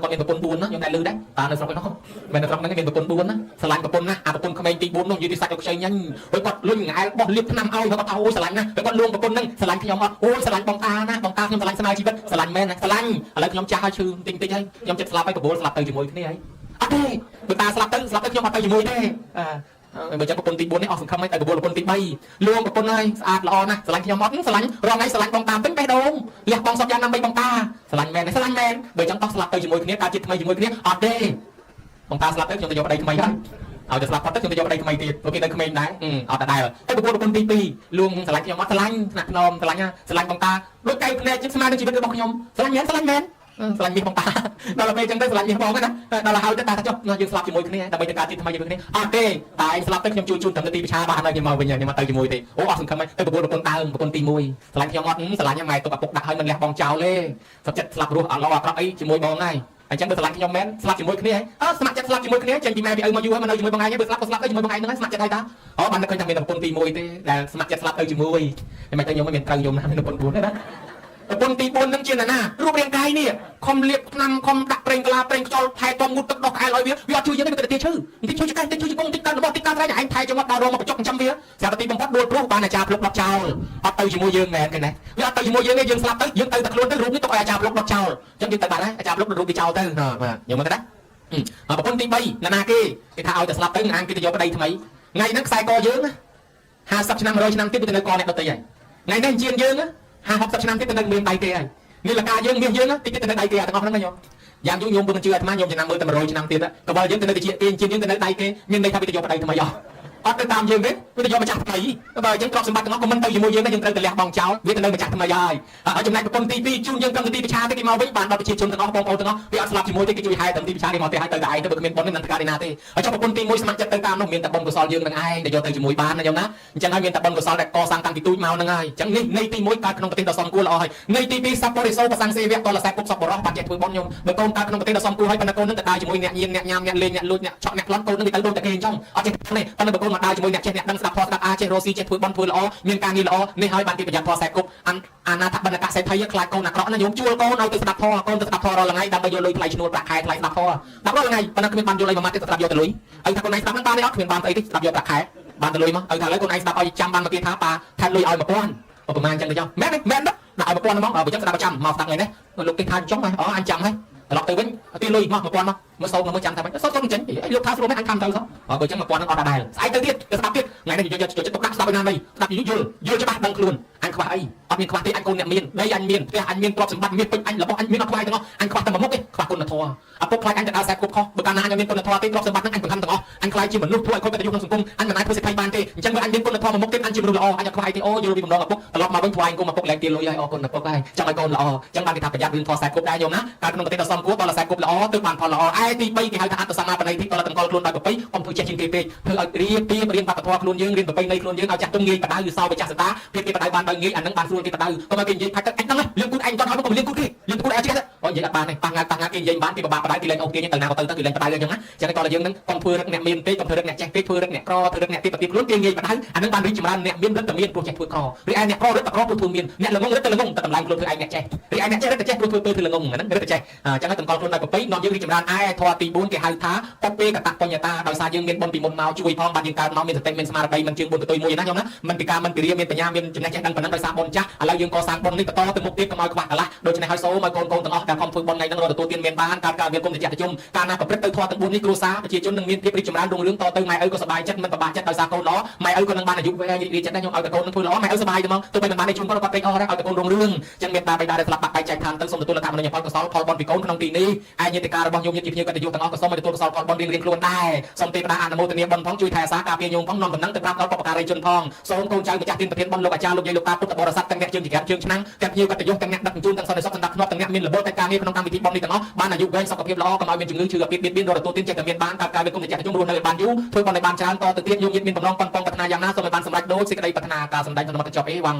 còn miền bồn buồn đó nhưng đại lư đấy ta nơi trong cái nó miền trong cái miền bồn buồn á sờ lạnh bồn á bồn không aiตีbuồn đâu như đi sạch được chơi nhanh với con luôn ngại bọt liệp năm ao nó có tao sờ lạnh na với con luôn bồn nâng sờ lạnh thì nhóm ôi sờ lạnh bong ta na bong ta nhưng sờ lạnhสบายชีวิตสลันแม่นะสลันอะไรខ្ញុំចាស់ឲ្យឈឺតិចតិចហើយខ្ញុំចិត្តស្លាប់ហើយបបួលស្លាប់ទៅជាមួយគ្នាហើយអត់ទេបើតាស្លាប់ទៅខ្ញុំអត់ទៅជាមួយទេបើចឹងប្រពន្ធទី4នេះអស់សង្ឃឹមហើយតែបបួលប្រពន្ធទី3លួងប្រពន្ធហើយស្អាតល្អណាស់ស្រឡាញ់ខ្ញុំអត់ស្រឡាញ់រងថ្ងៃស្រឡាញ់បងតាពេញបេះដូងលះបងសពយ៉ាងណាបីបងតាស្រឡាញ់មែនបើចឹងតោះស្លាប់ទៅជាមួយគ្នាការជាតិថ្មីជាមួយគ្នាអត់ទេបងតាស្លាប់ទៅខ្ញុំទៅយកប្តីថ្មីហើយឲ្យតែស្លាប់ផុតទៅខ្ញុំទៅយកប្តីថ្មីទៀតព្រោះគេនៅក្មេងដែរអត់ដែរតែបបួលប្រពន្ធទី2លួងស្រឡាញ់ខ្ញុំអត់ស្រឡាញ់ថ្នាក់ភ្នំស្រឡាញ់បងតាដូចកៃភ្នែកជាស្មារតីជីវិតរបស់ខ្ញុំស្រឡាញ់មែនស្រឡាញ់មាសបងតាដល់ពេលចឹងទៅស្រឡាញ់មាសបងណាដល់ហើយទៅតាចុះយើងស្លាប់ជាមួយគ្នាដើម្បីទៅការជាតិថ្មីជាមួយគ្នាអត់ទេតែឯងស្លាប់ទៅខ្ញុំជួយជូនទៅទីប្រឆាបានហើយខ្ញុំមកវិញខ្ញុំមកទៅជាមួយទេអូអស់សង្ឃឹមហើយទៅប្រពន្ធដើមប្រពន្ធទី1ស្រឡាញ់ខ្ញុំអត់ស្រឡាញ់ម៉ែទុកឪពុកដាក់ឲ្យមិនលះបងចោលទេសុខចិត្តស្លាប់រស់អត់ល្អអាក្រក់អីជាមួយបងហើយអញ្ចឹងបើស្រឡាញ់ខ្ញុំមែនស្លាប់ជាមួយគ្នាហើយស្ម័គ្រចិត្តស្លាប់ជាមួយគ្នាចេញពីម៉ែពីឪមកយូរហើយមកនៅជាមួយបងឯងបើស្លាប់ក៏ស្លាប់ទៅជាមួយបងឯងហ្នឹងហើយស្ម័គ្រចិត្តហើយតាអូបានតែឃើញថាមានប្រពន្ធទី1ទេដែលស្ម័គ្រចិត្តស្លាប់ទៅជាមួយមិនទៅខ្ញុំមិនមានត្រូវខ្ញុំណាមានប្រពន្ធ4ទេណាប្រពន្ធទី4នឹងជាណារូបរាងកាយនេះខំលាបថ្នាំខំដាក់ប្រេងក្លាប្រេងខ្យល់ថែទាំងូតទឹកដោះក្អែលឲ្យវាអត់ជួយយើងទេវាទៅឈឺបន្តិចជួយឆ្កែបន្តិចជួយជង្គង់បន្តិចកើតរបស់បន្តិចកើតត្រៃឯងថែចង្វាត់ដល់រងមកបញ្ចុកចាំវាស្រាប់តែទីបំផុតដួលព្រោះបានអាចារ្យភ្លុកដុតចោលអត់ទៅជាមួយយើងមែនទេណាវាអត់ទៅជាមួយយើងទេយើងស្លាប់ទៅយើងទៅតែខ្លួនទៅរូបនេះទុកឲ្យអាចារ្យភ្លុកដុតចោលអញ្ចឹងយើងទៅបាត់ហើយអាចារ្យភ្លុករូបវាចោលទៅបាទយើងមើលទៅណាប្រពន្ធទី3ណាគេថាឲ្យតែស្លាប់ទៅអាងគេទៅយកប្តីថ្មីថ្ងៃហ្នឹងខ្សែកយើង50ឆ្នាំ100ឆ្នាំទៀតទៅនៅកអ្នកដទៃហើយថ្ងៃនេះជាងយើង50 60ឆ្នាំទៀតទៅនៅមានដៃគេហើយនេះលកាយើងមាសយើងតិចទៅនៅដៃគេទាំងអស់ហ្នឹងណាញោមយ៉ាងយូរញោមមិនជឿអាត្មាញោមចំណាំមើលតែ100ឆ្នាំទៀតក៏បើយើងទៅនៅតិចគេជាងយើងទៅនៅដៃគេមានន័យថាវាទៅយកប្តីថ្មីអត់ទៅតាមយើងទេវាទៅយកម្ចាស់ថ្មីបើយើងទ្រព្យសម្បត្តិទាំងអស់ក៏មិនទៅជាមួយយើងដែរយើងត្រូវទៅលះបង់ចោលវាទៅនៅម្ចាស់ថ្មីហើយចំណែកប្រពន្ធទី2ជូនយើងកម្មទីប្រឆាទេគេមកវិញបានដល់ប្រជាជនទាំងអស់បងប្អូនទាំងអស់វាអត់ស្លាប់ជាមួយទេគេជួយហែតាមទីប្រឆាគេមកទេហើយទៅតែឯងទៅបើគ្មានបុណ្យនេះមិនធ្វើការណាទេហើយចុះប្រពន្ធទី1ស្ម័គ្រចិត្តទៅតាមនោះមានតែបុណ្យកុសលយើងនឹងឯងដែលយកទៅជាមួយបានណាញោមណាអញ្ចឹងហើយមានតែបុណ្យកុសលដែលកសាងតាំងពីទូចមកហ្នឹងហើយអញ្ចឹងនេះនៃទី1កើតក្នុងប្រទេសដ៏សមគួរល្អហើយនៃទី2សពបរិសោប្រសាំងសេវៈតលសែកគប់សពបរោះបានចេះធ្វើបុណ្យញោមបើកូនកើតក្នុងប្រទេសដ៏សមគួរហើយប៉ុន្តែកូននឹងទៅដើរជាមួយអ្នកញៀនអ្នកញ៉ាំអ្នកលេងអ្នកលួចអ្នកឆក់អ្នកប្លន់កូននឹងទៅដូចតែគេអញ្ចឹងអត់ចេះទេប៉ុន្តែបើកូនមកដើរជាមួយអ្នកចេះអ្នកដឹងស្ដាប់ធម៌ស្ដាប់ចេះរស់ស៊ីចេះធ្វើបន់ធ្វើល្អមានការងារល្អនេះហើយបានគេប្រយ័ត្នធម៌ខ្សែគប់អាណាថបណ្ឌកសេដ្ឋីខ្លាចកូនអាក្រក់ណាញោមជួលកូនឲ្យទៅស្ដាប់ធម៌កូនទៅស្ដាប់ធម៌រាល់ថ្ងៃដើម្បីយកលុយថ្លៃឈ្នួលប្រាក់ខែថ្លៃស្ដាប់ធម៌ដល់រាល់ថ្ងៃប៉ុន្តែគ្មានបានយកលុយមួយម៉ាត់ទេស្ដាប់យកតែលុយឲ្យថាកូនឯងស្ដាប់ហ្នឹងបានទេអត់គ្មានបានស្អីទេស្ដាប់យកប្រាក់ខែបានតែលុយមកឲ្យថាឥឡូវកូនឯងស្ដាប់ឲ្យចាំបានមកគេថាប៉ាខាត់លុយឲ្យ1000ប្រហែលអញ្ចឹងទៅចុះមែនទេមែនទេដាក់ឲ្យ1000ហ្មងបើចឹងស្ដាប់ប្រចាំមកស្ដាប់ថ្ងៃនេះលោកគេថាចង់អូអញចាំហើយត្រឡប់ទៅវិញទីលុយមក1000មកសូមមកចាំថាមិនសូមចេញលោកថាស្រួលមែនអញខំទៅសោះបើចឹង1000ហ្នឹងអត់ដែរស្អែកទៅទៀតទៅស្ដាប់ទៀតថ្ងៃនេះយកចិត្តទុកដាក់ស្ដាប់ឲ្យណានេះស្ដាប់យល់ច្បាស់ដឹងខ្លួនអញខ្វះអីអត់មានខ្វះទេអញកូនអ្នកមានដីអញមានផ្ទះអញមានទ្រព្យសម្បត្តិមានពេញអញរបស់អញមានអត់ខ្វះទាំងអស់អញខ្វះតែមួយមុខទេខ្វះគុណធម៌ឪពុកខ្លាចអញទៅដើរខ្សែគប់ខុសបើកាលណាអញមានគុណធម៌ទេទ្រព្យសម្បត្តិហ្នឹងអញបង្ខំទាំងអស់អញខ្លាចជាមនុស្សធ្វើឲ្យខុសកតញ្ញូក្នុងសង្គមអញមិនអាចធ្វើសេដ្ឋីបានទេអញ្ចឹងបើអញមានគុណធម៌មួយមុខទៀតអញជាមនុស្សល្អអញអត់ខ្វះអីទេអូយល់ពីបំណងឪពុកត្រឡប់មកវិញថ្វាយគុំឪពុកលែងទាលុយឲ្យអរគុណឪពុកហើយចង់ឲ្យកូនល្អអញ្ចឹងបានគេថាប្រយ័ត្នរឿងធម៌ខ្សែគប់ដែរយល់ណាការក្នុងប្រទេសដ៏សមគួរតលខ្សែគប់ល្អទើបបានផលល្អឯទី3គេហៅថាអត្តសមាបណិធិតលទាំងកលខ្លួនដោយប្រពៃកុំធ្វើចេះជាងគេពេកធ្វើឲ្យរៀនវប្បធម៌ខ្លួនយើងរៀនប្រពៃណីខ្លួនយើងឲ្យចាស់ទុំងាយបដៅឬសោបចាស់សតាភាពគេបដៅបានដោយងាយអានឹងបានស្រួលគេបដៅកុំឲ្យគេនិយាយផាច់ទឹកអញហ្នឹងលឿនគូតអញគាត់ឲ្យមកកុំលឿនគូតគេលឿនគូតអញចេះអូនិយាយអត់បានទេប៉ះងាគេនិយាយបានគេបបាក់បដៅគេលេងអូគេទៅណាក៏ទៅគេលេងបដៅអញ្ចឹងណាចឹងតលយើងនឹងកុំធ្វើរឹកអ្នកមានពេកកុំធ្វើរឹកអ្នកចេះពេកធ្វើរឹកអ្នកក្រធ្វើរឹកអ្នកទីប្រទីខ្លួនគេងាយបដៅអានឹងបានរីកចម្រើនអ្នកមានរឹកតែមានព្រោះចេះធ្វើក្រឬឯអ្នកក្ររឹកតែក្រព្រោះធ្វើមានអ្នកល្ងងរឹកតែល្ងងតែតម្លៃខ្លួនធ្វើឯងអ្នកចេះឬឯអ្នកចេះរឹកតែចេះព្រោះធ្វើល្ងងហ្នឹងរឹកតែចេះចឹងហើយតម្កល់ខ្លួនដោយប្រពៃនាំយើងរីកចម្រើនឯធម៌ទី4គេហៅថាបពេកតបញ្ញតាដោយសារយើងមានបុណ្យពីមុនមកជួយផងបានយើងកើតមកមានសតិមានស្មារតីមិនជើងបុណ្យកតុយមួយណាញោមណាមិនពីការមិនពីរាមានបញ្ញាមានចំណេះចេះដឹងប៉ុណ្ណឹងដោយសារបុណ្យចាស់ឥឡូវយើងកសាងបុណ្យនេះបន្តទៅមុខទៀតកុំឲ្យខ្វះកន្លះដូច្នេះហើយសូមឲ្យកូនទាំងអស់ដែលខំធ្វើបុណ្យថ្ងៃហ្នឹងរកទទួលទានមានបានការមានគុណតិចតិជុំការណាប្រព្រឹត្តទៅធម៌ទាំង4នេះគ្រួសារប្រជាជននឹងមានភាពរីកចម្រើនរុងរឿងតទៅម៉ែឪក៏សប្បាយចិត្តមិនពិបាកចិត្តដោយសារកូនល្អម៉ែឪក៏នឹងបានអាយុវែងរីកចិត្តដែរខ្ញុំឲ្យកូននឹងធ្វើល្អម៉ែឪសប្បាយទៅមកទោះបីមិនបានជូនគាត់ពេកអស់ដែរឲ្យកូនរុងរឿងចឹងមានតាបិតាដែលស្លាប់បាត់បែកចែកឋានទៅសូមទទួលតាមមនុស្សផលកុសលផលបុណ្យពីកូនក្នុងទីនេះឯញាតិការរបស់ញោមញាតិភ្ញៀវកតញ្ញូទាំងអស់ក៏សូមឲ្យទទួលកុសលផលបុណ្យរៀងៗខ្លួនដែរសូមទេវតាអនុមោទនាបុណ្យផងជួយថែរក្សាការពារញោមផងនាំដំណឹងទៅប្រាប់ដល់បុព្វការីជនផងសូមកូនចៅម្ចាស់ទានប្រធានបុណ្យលោកអាចារ្យលោកយាយលោកតាពុទ្ធបរិស័ទទាំងអ្នកជើងចក្រានជើងឆ្នាំងទាំងភ្ញៀវកតញ្ញូទាំងអ្នកដឹកជញ្ជូនទាំងសន្តិសុខសន្តិភាពទាំងអ្នកមានល្បិលតែការងារក្នុងកម្មវិធីបុណ្យនេះទាំងអស់បានអាយុវែងសុខភាពល្អកុំឲ្យមានជំងឺឈឺអាពាហ៍ពិពាហ៍រកទទួលទានចេះតែមានបានការមានគុណតិចខ្ញុំរស់នៅបានយូរធ្វើបុណ្យឲ្យបានច្រើនតទៅទៀតញោមញាតិមានបំណងប៉ុនប៉ងប្រាថ្នាយ៉ាងណាសូមឲ្យបានសម្រេចដូចសេចក្តីប្រាថ្នាការសម្ដែងក្នុងមតិចប់អេវ៉ាំង